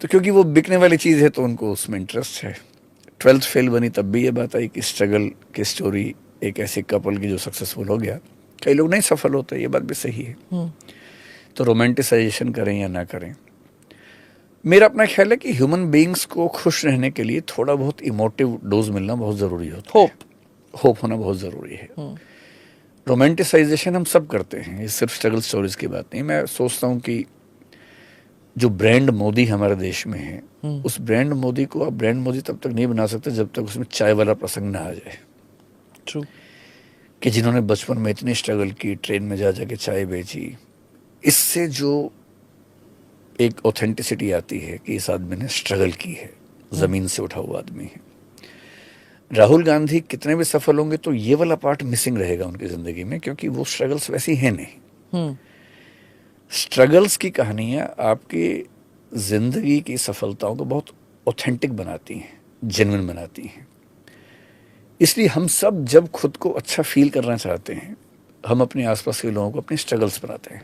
तो क्योंकि वो बिकने वाली चीज़ है तो उनको उसमें इंटरेस्ट है। 12th फेल बनी तब भी ये बात आई कि स्ट्रगल की स्टोरी एक ऐसे कपल की जो सक्सेसफुल हो गया। कई लोग नहीं सफल होते, ये बात भी सही है। तो रोमांटिसाइजेशन करें या ना करें, मेरा अपना ख्याल है कि ह्यूमन बीइंग्स को खुश रहने के लिए थोड़ा बहुत इमोटिव डोज मिलना बहुत ज़रूरी होता है। होप होना बहुत ज़रूरी है। रोमांटिसाइजेशन हम सब करते हैं, ये सिर्फ स्ट्रगल स्टोरीज की बात नहीं। मैं सोचता हूँ कि जो ब्रांड मोदी हमारे देश में है, उस ब्रांड मोदी को आप ब्रांड मोदी तब तक नहीं बना सकते जब तक उसमें चाय वाला प्रसंग ना आ जाए। ट्रू। कि जिन्होंने बचपन में इतनी स्ट्रगल की, ट्रेन में जा जाके चाय बेची, इससे जो एक ऑथेंटिसिटी आती है कि इस आदमी ने स्ट्रगल की है, ज़मीन से उठा हुआ आदमी है। राहुल गांधी कितने भी सफल होंगे तो ये वाला पार्ट मिसिंग रहेगा उनकी ज़िंदगी में, क्योंकि वो स्ट्रगल्स वैसी हैं नहीं। स्ट्रगल्स की कहानियाँ आपकी ज़िंदगी की सफलताओं को बहुत ऑथेंटिक बनाती हैं, जेन्युइन बनाती हैं। इसलिए हम सब जब खुद को अच्छा फील करना चाहते हैं, हम अपने आसपास के लोगों को अपने स्ट्रगल्स बनाते हैं।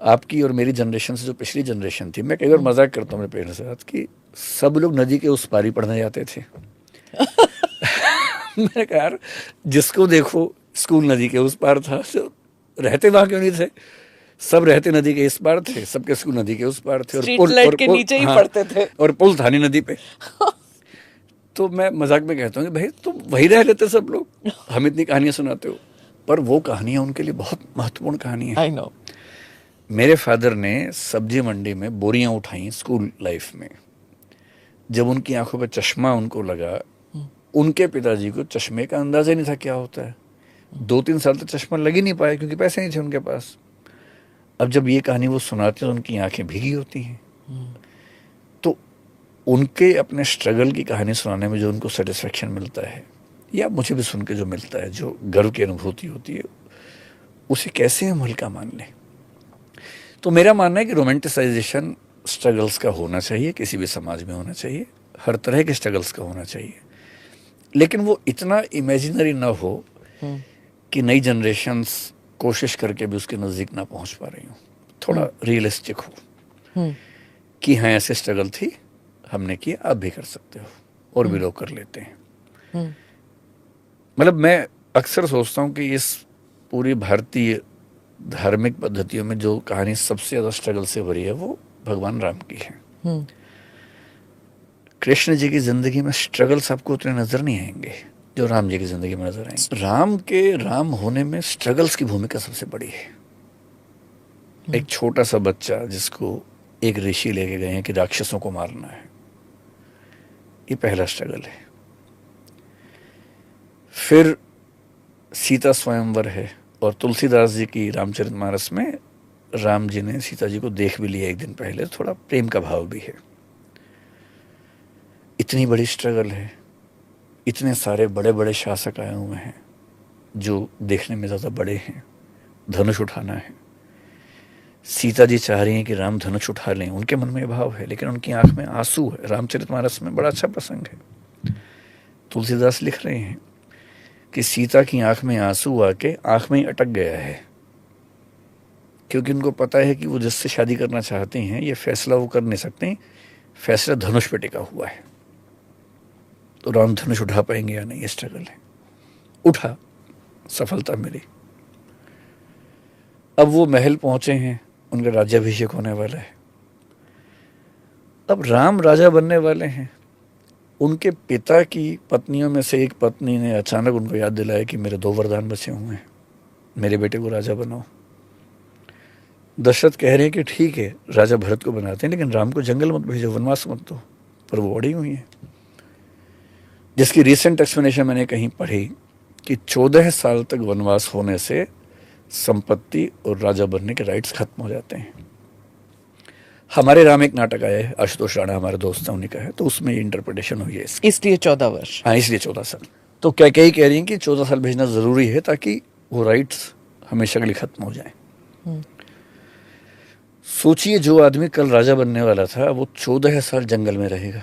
आपकी और मेरी जनरेशन से जो पिछली जनरेशन थी, मैं कई बार मजाक करता हूँ अपने पेरेंट्स के साथ कि सब लोग नदी के उस पार ही पढ़ने जाते थे। मैंने कहा यार, जिसको देखो स्कूल नदी के उस पार था, तो रहते वहां क्यों नहीं थे? सब रहते नदी के इस पार थे, सबके स्कूल नदी के उस पार थे, और के नीचे ही पढ़ते थे, और पुल था नहीं नदी पे। तो मैं मजाक में कहता हूँ कि भाई तुम वही रह लेते सब लोग, हम इतनी कहानियां सुनाते हो। पर वो कहानियां उनके लिए बहुत महत्वपूर्ण कहानियां हैं। I know. मेरे फादर ने सब्जी मंडी में बोरियां उठाई स्कूल लाइफ में। जब उनकी आंखों पर चश्मा उनको लगा, उनके पिताजी को चश्मे का अंदाजा नहीं था क्या होता है। 2-3 साल तक चश्मा लग ही नहीं पाया क्योंकि पैसे नहीं थे उनके पास। अब जब ये कहानी वो सुनाते हैं तो उनकी आंखें भीगी होती हैं। तो उनके अपने स्ट्रगल की कहानी सुनाने में जो उनको सेटिस्फेक्शन मिलता है, या मुझे भी सुन के जो मिलता है, जो गर्व की अनुभूति होती है, उसे कैसे हम हल्का मान लें। तो मेरा मानना है कि रोमांटिसाइजेशन स्ट्रगल्स का होना चाहिए, किसी भी समाज में होना चाहिए, हर तरह के स्ट्रगल्स का होना चाहिए, लेकिन वो इतना इमेजिनरी ना हो कि नई जनरेशन्स कोशिश करके भी उसके नज़दीक ना पहुंच पा रही हूँ। थोड़ा रियलिस्टिक हो कि हाँ ऐसे स्ट्रगल थी, हमने किया, आप भी कर सकते हो, और भी लोग कर लेते हैं। मतलब मैं अक्सर सोचता हूँ कि इस पूरी भारतीय धार्मिक पद्धतियों में जो कहानी सबसे ज़्यादा स्ट्रगल से भरी है वो भगवान राम की है। कृष्ण जी की जिंदगी में स्ट्रगल्स आपको उतने नजर नहीं आएंगे जो राम जी की जिंदगी में नजर आएंगे। राम के राम होने में स्ट्रगल्स की भूमिका सबसे बड़ी है। एक छोटा सा बच्चा जिसको एक ऋषि लेके गए हैं कि राक्षसों को मारना है, ये पहला स्ट्रगल है। फिर सीता स्वयंवर है, और तुलसीदास जी की रामचरितमानस में राम जी ने सीता जी को देख भी लिया एक दिन पहले, थोड़ा प्रेम का भाव भी है। इतनी बड़ी स्ट्रगल है, इतने सारे बड़े बड़े शासक आए हुए हैं जो देखने में ज़्यादा बड़े हैं, धनुष उठाना है। सीता जी चाह रही हैं कि राम धनुष उठा लें, उनके मन में भाव है, लेकिन उनकी आंख में आंसू है। रामचरितमानस में बड़ा अच्छा प्रसंग है, तुलसीदास लिख रहे हैं कि सीता की आंख में आंसू आके आंख में ही अटक गया है, क्योंकि उनको पता है कि वो जिससे शादी करना चाहते हैं ये फैसला वो कर नहीं सकते, फैसला धनुष पे टिका हुआ है। तो राम धनुष उठा पाएंगे या नहीं, ये स्ट्रगल है। उठा, सफलता मिली। अब वो महल पहुंचे हैं, उनका राज्याभिषेक होने वाला है। अब राम राजा बनने वाले हैं। उनके पिता की पत्नियों में से एक पत्नी ने अचानक उनको याद दिलाया कि मेरे 2 वरदान बचे हुए हैं, मेरे बेटे को राजा बनाओ। दशरथ कह रहे हैं कि ठीक है राजा भरत को बनाते हैं, लेकिन राम को जंगल मत भेजो, वनवास मत दो। पर वो अड़ी हुई है, जिसकी रिसेंट एक्सप्लेनेशन मैंने कहीं पढ़ी कि 14 साल तक वनवास होने से संपत्ति और राजा बनने के राइट्स खत्म हो जाते हैं। हमारे राम एक नाटक आया है, आशुतोष राणा हमारे दोस्त हैं, उन्हीं का है, तो उसमें इंटरप्रिटेशन हुई है इसलिए 14 वर्ष। हाँ, इसलिए 14 साल। तो क्या कही कह रही हैं कि 14 साल भेजना ज़रूरी है ताकि वो राइट्स हमेशा के लिए खत्म हो जाए। सोचिए, जो आदमी कल राजा बनने वाला था वो 14 साल जंगल में रहेगा,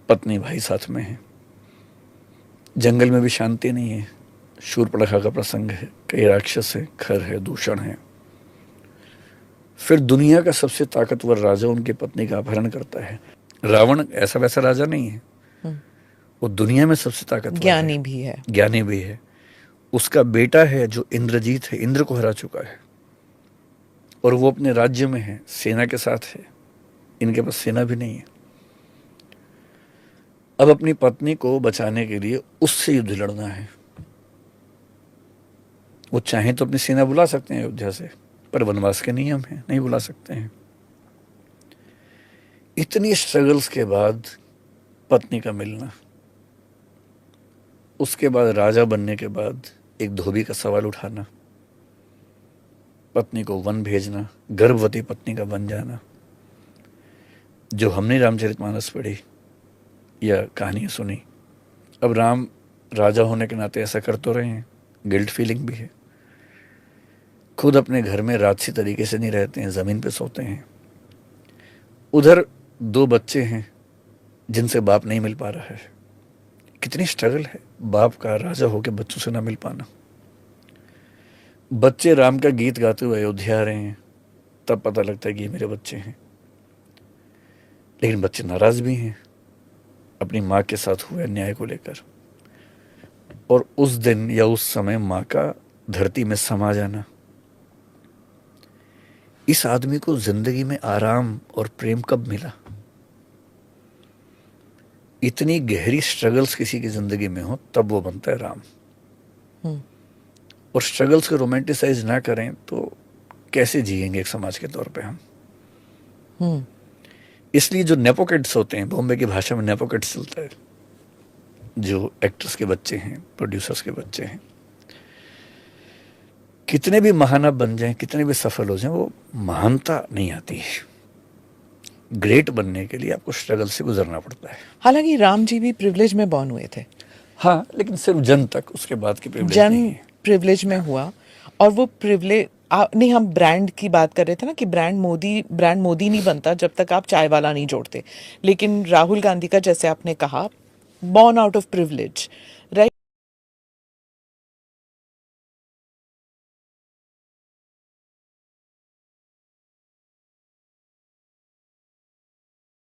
पत्नी भाई साथ में है, जंगल में भी शांति नहीं है, शूर्पणखा का प्रसंग है, कई राक्षस है, खर है, दूषण है। फिर दुनिया का सबसे ताकतवर राजा उनकी पत्नी का अपहरण करता है। रावण ऐसा वैसा राजा नहीं है, वो दुनिया में सबसे ताकतवर ज्ञानी है, भी है। ज्ञानी भी है। उसका बेटा है जो इंद्रजीत है, इंद्र को हरा चुका है, और वो अपने राज्य में है, सेना के साथ है। इनके पास सेना भी नहीं है। अब अपनी पत्नी को बचाने के लिए उससे युद्ध लड़ना है। वो चाहें तो अपनी सेना बुला सकते हैं अयोध्या से, पर वनवास के नियम हैं, नहीं बुला सकते हैं। इतनी स्ट्रगल्स के बाद पत्नी का मिलना, उसके बाद राजा बनने के बाद एक धोबी का सवाल उठाना, पत्नी को वन भेजना, गर्भवती पत्नी का बन जाना। जो हमने रामचरितमानस पढ़ी या कहानियां सुनी, अब राम राजा होने के नाते ऐसा कर तो रहे हैं, गिल्ट फीलिंग भी है। खुद अपने घर में राजसी तरीके से नहीं रहते हैं, जमीन पे सोते हैं। उधर 2 बच्चे हैं जिनसे बाप नहीं मिल पा रहा है। कितनी स्ट्रगल है बाप का, राजा होकर बच्चों से ना मिल पाना। बच्चे राम का गीत गाते हुए अयोध्या आ रहे हैं, तब पता लगता है कि ये मेरे बच्चे हैं। लेकिन बच्चे नाराज भी हैं अपनी माँ के साथ हुए अन्याय को लेकर। और उस दिन या उस समय माँ का धरती में समा जाना। इस आदमी को जिंदगी में आराम और प्रेम कब मिला? इतनी गहरी स्ट्रगल्स किसी की जिंदगी में हो तब वो बनता है राम। और स्ट्रगल्स को रोमांटिसाइज ना करें तो कैसे जिएंगे एक समाज के तौर पे हम? इसलिए जो नेपोकिड्स होते हैं, बॉम्बे की भाषा में नेपोकिड्स चलता है, जो एक्टर्स के बच्चे हैं, प्रोड्यूसर्स के बच्चे हैं, कितने भी महान आप बन जाएं, कितने भी सफल हो जाएं, वो महानता नहीं आती है। ग्रेट बनने के लिए आपको स्ट्रगल से गुजरना पड़ता है। हालांकि राम जी भी प्रिविलेज में बॉर्न हुए थे। हाँ, लेकिन सिर्फ जन्म तक, उसके बाद की प्रिविलेज जन्म नहीं है। प्रिविलेज में हुआ। और वो प्रिविलेज नहीं, हम ब्रांड की बात कर रहे थे ना कि ब्रांड मोदी नहीं बनता जब तक आप चाय वाला नहीं जोड़ते। लेकिन राहुल गांधी का, जैसे आपने कहा, born out of privilege, right.